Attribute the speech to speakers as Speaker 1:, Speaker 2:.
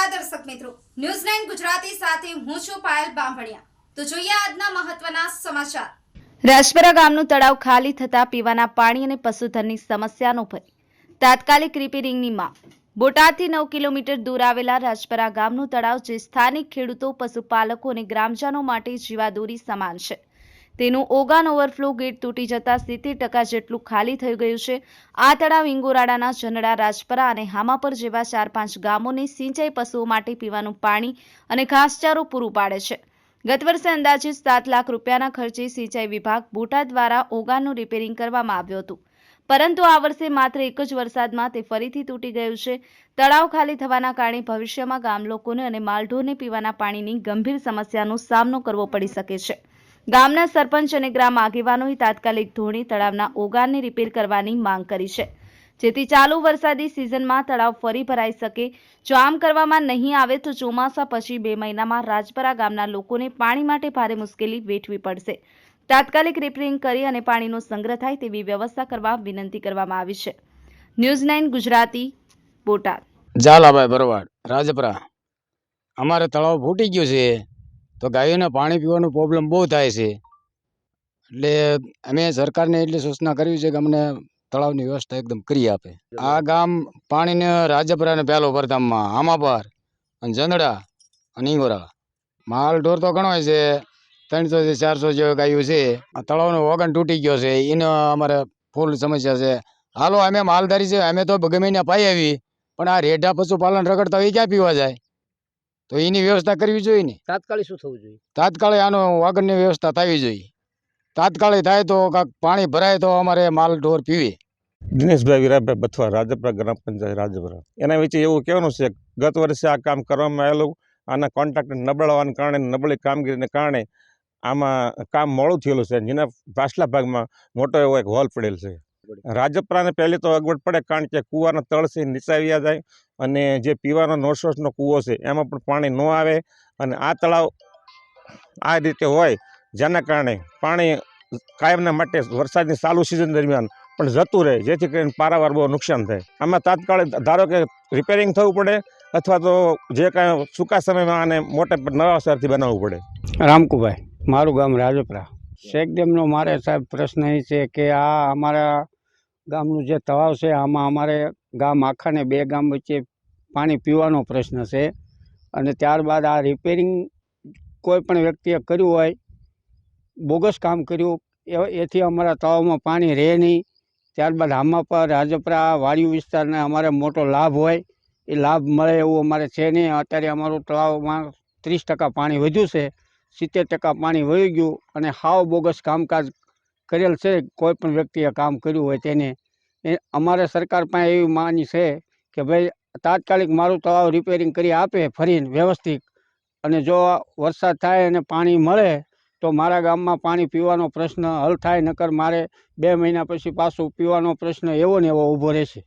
Speaker 1: નમસ્કાર દર્શક મિત્રો, ન્યૂઝ 9 ગુજરાતી સાથે હું છું પાયલ બામભણિયા। તો જોઈએ આજના મહત્વના સમાચાર।
Speaker 2: રાજપરા ગામનું તળાવ ખાલી થતા પીવાના પાણી અને પશુધનની સમસ્યાનો ભય। તાત્કાલિક રિપેરિંગની માંગ। બોટાદથી 9 કિલોમીટર દૂર આવેલા રાજપરા ગામનું તળાવ જે સ્થાનિક ખેડૂતો, પશુપાલકો અને ગ્રામજનો માટે જીવાદોરી સમાન છે, તેનું ઓગાન ઓવરફ્લો ગેટ તૂટી જતા 70% જેટલું ખાલી થઈ ગયું છે। આ તળાવ ઇંગોરાડાના જનડા, રાજપરા અને હામાપર જેવા 4-5 ગામોને સિંચાઈ, પશુઓ માટે પીવાનું પાણી અને ઘાસચારો પૂરું પાડે છે। ગત વર્ષે અંદાજિત 7 લાખ રૂપિયાના ખર્ચે સિંચાઈ વિભાગ બોટાદ દ્વારા ઓગાનનું રિપેરિંગ કરવામાં આવ્યું હતું, પરંતુ આ વર્ષે માત્ર એક જ વરસાદમાં તે ફરીથી તૂટી ગયું છે। તળાવ ખાલી થવાના કારણે ભવિષ્યમાં ગામ લોકોને અને માલઢોરને પીવાના પાણીની ગંભીર સમસ્યાનો સામનો કરવો પડી શકે છે। ગામના સરપંચ અને ગ્રામ આગેવાનોએ તાત્કાલિક ધોરણે તળાવના ઓગાનને રિપેર કરવાની માંગ કરી છે, જેથી ચાલુ વરસાદી સિઝનમાં તળાવ ફરી ભરાઈ શકે। જો આમ કરવામાં નહીં આવે તો ચોમાસા પછી 2 મહિનામાં રાજપરા ગામના લોકોને પાણી માટે ભારે મુશ્કેલી વેઠવી પડશે। તાત્કાલિક રિપેરિંગ કરી અને પાણીનો સંગ્રહ થાય તેવી વ્યવસ્થા કરવા વિનંતી કરવામાં આવી છે। ન્યૂઝ 9 ગુજરાતી, બોટાદ।
Speaker 3: ઝાલાભાઈ ભરવાડ, રાજપરા। અમારે તળાવ ફૂટી ગયું છે તો ગાયોને પાણી પીવાનું પ્રોબ્લેમ બહુ થાય છે, એટલે અમે સરકારને એટલી સૂચના કરવી છે કે અમને તળાવની વ્યવસ્થા એકદમ કરી આપે। આ ગામ પાણીને રાજપરા ને પહેલો પ્રથમમાં હામાપર અને જંદડા અને ઇંગોરા માલ ઢોર તો ઘણો છે, 300 થી 400 જેવા ગાયો છે। આ તળાવનો ઓગન તૂટી ગયો છે, એનો અમારે ફૂલ સમસ્યા છે। હાલો અમે માલધારી છે, અમે તો ગમે ને પાઈ આવી, પણ આ રેઢા પશુપાલન રખડતા હોય ક્યાં પીવા જાય? તો એની વ્યવસ્થા કરવી જોઈએ ને।
Speaker 4: તાત્કાલિક શું થવું જોઈએ?
Speaker 3: તાત્કાલિક આનો વાગણની વ્યવસ્થા થવી જોઈએ। તાત્કાલિક થાય તો કાંઈક પાણી ભરાય તો અમારે માલ ઢોર પીવે।
Speaker 5: દિનેશભાઈ વીરાભાઈ બથવા, રાજપરા ગ્રામ પંચાયત રાજપરા। એના વિશે એવું કહેવાનું છે, ગત વર્ષે આ કામ કરવામાં આવેલું, આના કોન્ટ્રાક્ટર નબળા હોવાને કારણે, નબળી કામગીરીને કારણે આમાં કામ મોડું થયેલું છે, જેના પાછલા ભાગમાં મોટો એવો એક હોલ પડેલ છે। રાજપરાને પહેલી તો અગવડ પડે, કારણ કે કૂવાના તળ છે નીચાવ્યા જાય, અને જે પીવાનો નોસોસનો કૂવો છે એમાં પણ પાણી ન આવે, અને આ તળાવ આ રીતે હોય જેના કારણે પાણી કાયમના માટે વરસાદની ચાલુ સિઝન દરમિયાન પણ જતું રહે, જેથી કરીને પારાવાર બહુ નુકસાન થાય। આમાં તાત્કાલિક ધારો કે રિપેરિંગ થવું પડે, અથવા તો જે કાંઈ સૂકા સમયમાં આને મોટે નવા સરથી બનાવવું પડે।
Speaker 6: રામકુભાઈ, મારું ગામ રાજપરા। શેકડેમનો મારે સાહેબ પ્રશ્ન એ છે કે આ અમારા ગામનું જે તળાવ છે, આમાં અમારે ગામ આખાને 2 ગામ વચ્ચે પાણી પીવાનો પ્રશ્ન છે, અને ત્યારબાદ આ રિપેરિંગ કોઈ પણ વ્યક્તિએ કર્યું હોય, બોગસ કામ કર્યું, એથી અમારા તળાવમાં પાણી રહે નહીં। ત્યારબાદ હામાપર, રાજપરા, વાડિયું વિસ્તારને અમારે મોટો લાભ હોય, એ લાભ મળે એવું અમારે છે નહીં। અત્યારે અમારું તળાવમાં 30% પાણી વધ્યું છે, 70% પાણી વહી ગયું, અને હાવ બોગસ કામકાજ કરેલ છે। કોઈ પણ વ્યક્તિએ કામ કર્યું હોય તેને અમારે સરકાર પાસે એવી માગણી છે કે ભાઈ તાત્કાલિક મારું તળાવ રિપેરિંગ કરી આપે ફરીને વ્યવસ્થિત, અને જો વરસાદ થાય અને પાણી મળે તો મારા ગામમાં પાણી પીવાનો પ્રશ્ન હલ થાય, નકર મારે 2 મહિના પછી પાછું પીવાનો પ્રશ્ન એવો ને એવો ઊભો રહેશે।